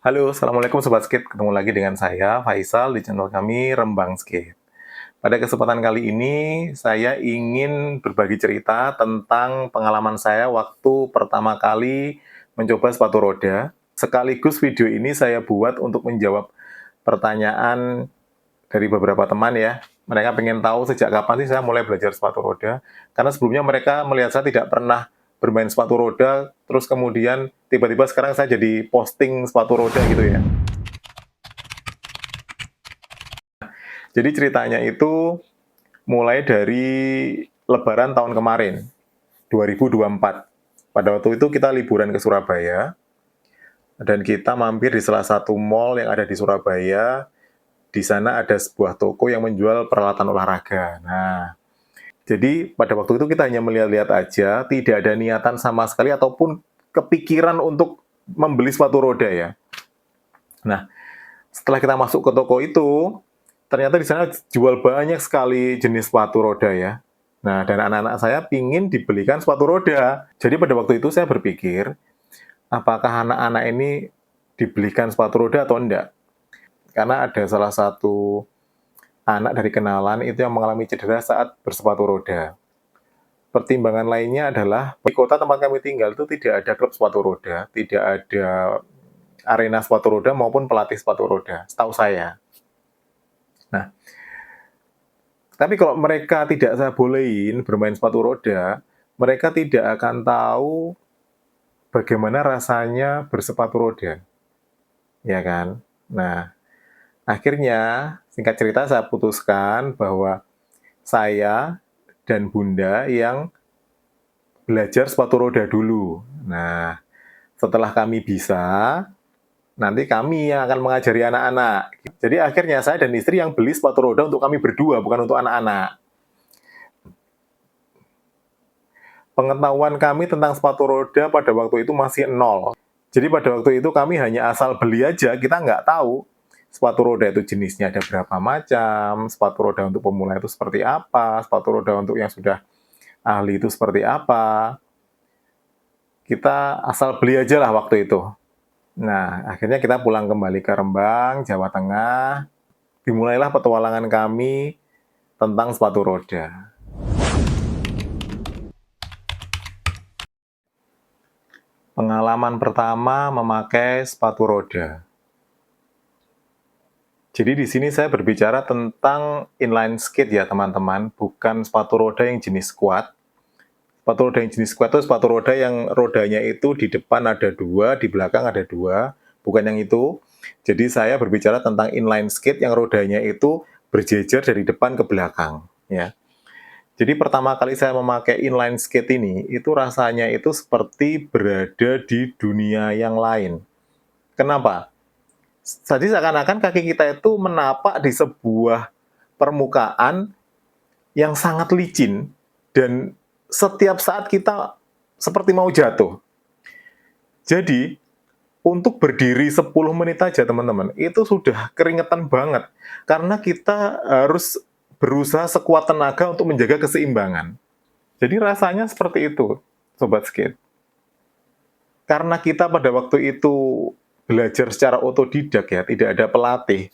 Halo, Assalamualaikum Sobat Skate. Ketemu lagi dengan saya, Faisal, di channel kami Rembang Skate. Pada kesempatan kali ini, saya ingin berbagi cerita tentang pengalaman saya waktu pertama kali mencoba sepatu roda. Sekaligus video ini saya buat untuk menjawab pertanyaan dari beberapa teman ya. Mereka pengen tahu sejak kapan sih saya mulai belajar sepatu roda. Karena sebelumnya mereka melihat saya tidak pernah bermain sepatu roda, terus kemudian tiba-tiba sekarang saya jadi posting sepatu roda gitu ya. Jadi ceritanya itu mulai dari Lebaran tahun kemarin, 2024. Pada waktu itu kita liburan ke Surabaya, dan kita mampir di salah satu mall yang ada di Surabaya. Di sana ada sebuah toko yang menjual peralatan olahraga. Nah, jadi pada waktu itu kita hanya melihat-lihat aja, tidak ada niatan sama sekali ataupun kepikiran untuk membeli sepatu roda ya. Nah, setelah kita masuk ke toko itu, ternyata di sana jual banyak sekali jenis sepatu roda ya. Nah, dan anak-anak saya pingin dibelikan sepatu roda. Jadi pada waktu itu saya berpikir, apakah anak-anak ini dibelikan sepatu roda atau enggak? Karena ada salah satu anak dari kenalan itu yang mengalami cedera saat bersepatu roda. Pertimbangan lainnya adalah di kota tempat kami tinggal itu tidak ada klub sepatu roda, tidak ada arena sepatu roda maupun pelatih sepatu roda, setahu saya. Nah, tapi kalau mereka tidak saya bolehin bermain sepatu roda, mereka tidak akan tahu bagaimana rasanya bersepatu roda, ya kan? Nah, akhirnya singkat cerita saya putuskan bahwa saya dan Bunda yang belajar sepatu roda dulu. Nah, setelah kami bisa, nanti kami yang akan mengajari anak-anak. Jadi akhirnya saya dan istri yang beli sepatu roda untuk kami berdua, bukan untuk anak-anak. Pengetahuan kami tentang sepatu roda pada waktu itu masih nol. Jadi pada waktu itu kami hanya asal beli aja, kita nggak tahu sepatu roda itu jenisnya ada berapa macam, sepatu roda untuk pemula itu seperti apa, sepatu roda untuk yang sudah ahli itu seperti apa. Kita asal beli aja lah waktu itu. Nah, akhirnya kita pulang kembali ke Rembang, Jawa Tengah. Dimulailah petualangan kami tentang sepatu roda. Pengalaman pertama memakai sepatu roda. Jadi di sini saya berbicara tentang inline skate ya teman-teman, bukan sepatu roda yang jenis quad. Sepatu roda yang jenis quad itu sepatu roda yang rodanya itu di depan ada dua, di belakang ada dua, bukan yang itu. Jadi saya berbicara tentang inline skate yang rodanya itu berjejer dari depan ke belakang. Ya. Jadi pertama kali saya memakai inline skate ini, itu rasanya itu seperti berada di dunia yang lain. Kenapa? Jadi seakan-akan kaki kita itu menapak di sebuah permukaan yang sangat licin dan setiap saat kita seperti mau jatuh. Jadi untuk berdiri 10 menit aja teman-teman, itu sudah keringetan banget. Karena kita harus berusaha sekuat tenaga untuk menjaga keseimbangan. Jadi rasanya seperti itu, Sobat Skate. Karena kita pada waktu itu belajar secara otodidak ya, tidak ada pelatih,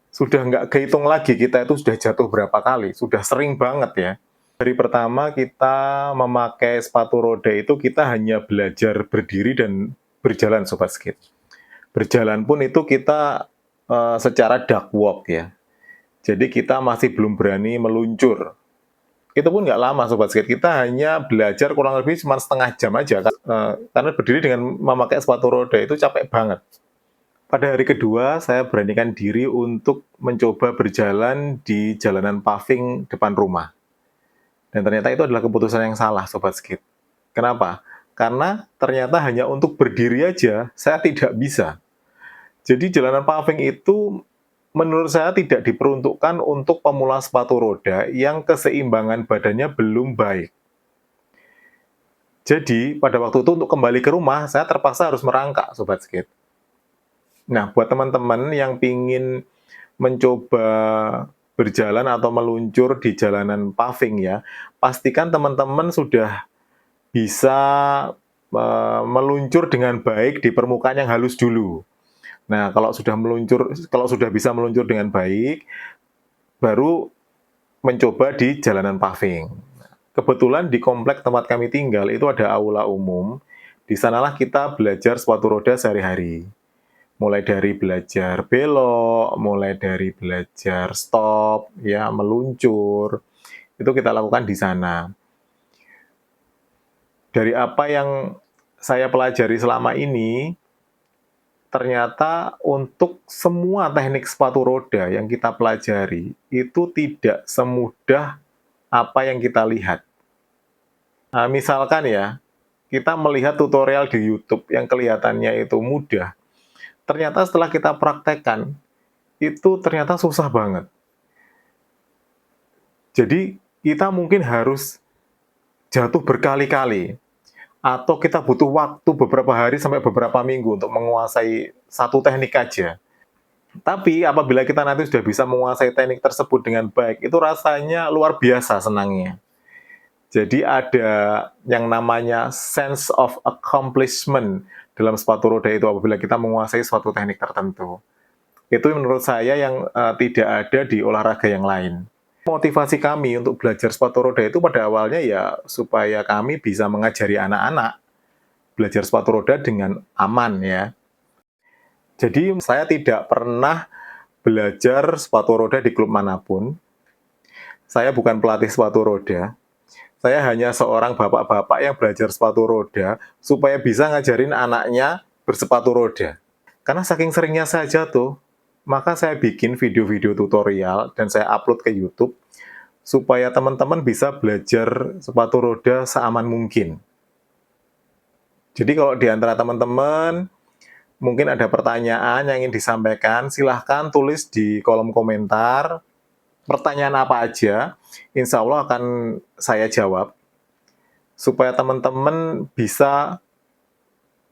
sudah nggak kehitung lagi kita itu sudah jatuh berapa kali, sudah sering banget ya. Dari pertama kita memakai sepatu roda itu kita hanya belajar berdiri dan berjalan Sobat Skate. Berjalan pun itu kita secara duck walk ya. Jadi kita masih belum berani meluncur. Itu pun nggak lama Sobat Skate, kita hanya belajar kurang lebih cuma setengah jam aja. Karena berdiri dengan memakai sepatu roda itu capek banget. Pada hari kedua, saya beranikan diri untuk mencoba berjalan di jalanan paving depan rumah. Dan ternyata itu adalah keputusan yang salah, Sobat Skate. Kenapa? Karena ternyata hanya untuk berdiri aja, saya tidak bisa. Jadi jalanan paving itu menurut saya tidak diperuntukkan untuk pemula sepatu roda yang keseimbangan badannya belum baik. Jadi pada waktu itu untuk kembali ke rumah, saya terpaksa harus merangkak, Sobat Skate. Nah, buat teman-teman yang pingin mencoba berjalan atau meluncur di jalanan paving ya, pastikan teman-teman sudah bisa meluncur dengan baik di permukaan yang halus dulu. Nah, kalau sudah bisa meluncur dengan baik, baru mencoba di jalanan paving. Kebetulan di komplek tempat kami tinggal itu ada aula umum, di sanalah kita belajar sepatu roda sehari-hari. Mulai dari belajar belok, mulai dari belajar stop, ya, meluncur, itu kita lakukan di sana. Dari apa yang saya pelajari selama ini, ternyata untuk semua teknik sepatu roda yang kita pelajari, itu tidak semudah apa yang kita lihat. Nah, misalkan ya, kita melihat tutorial di YouTube yang kelihatannya itu mudah, ternyata setelah kita praktekkan, itu ternyata susah banget. Jadi, kita mungkin harus jatuh berkali-kali, atau kita butuh waktu beberapa hari sampai beberapa minggu untuk menguasai satu teknik aja. Tapi apabila kita nanti sudah bisa menguasai teknik tersebut dengan baik, itu rasanya luar biasa senangnya. Jadi ada yang namanya sense of accomplishment dalam sepatu roda itu apabila kita menguasai suatu teknik tertentu. Itu menurut saya yang tidak ada di olahraga yang lain. Motivasi kami untuk belajar sepatu roda itu pada awalnya ya supaya kami bisa mengajari anak-anak belajar sepatu roda dengan aman ya. Jadi saya tidak pernah belajar sepatu roda di klub manapun. Saya bukan pelatih sepatu roda. Saya hanya seorang bapak-bapak yang belajar sepatu roda supaya bisa ngajarin anaknya bersepatu roda. Karena saking seringnya saya jatuh, maka saya bikin video-video tutorial dan saya upload ke YouTube supaya teman-teman bisa belajar sepatu roda seaman mungkin. Jadi kalau di antara teman-teman mungkin ada pertanyaan yang ingin disampaikan, silahkan tulis di kolom komentar. Pertanyaan apa aja, insya Allah akan saya jawab, supaya teman-teman bisa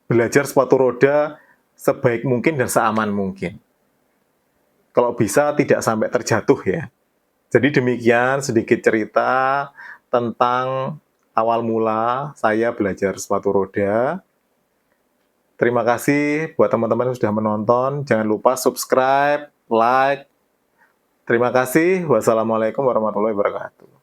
belajar sepatu roda sebaik mungkin dan seaman mungkin. Kalau bisa tidak sampai terjatuh ya. Jadi demikian sedikit cerita tentang awal mula saya belajar sepatu roda. Terima kasih buat teman-teman yang sudah menonton. Jangan lupa subscribe, like. Terima kasih. Wassalamualaikum warahmatullahi wabarakatuh.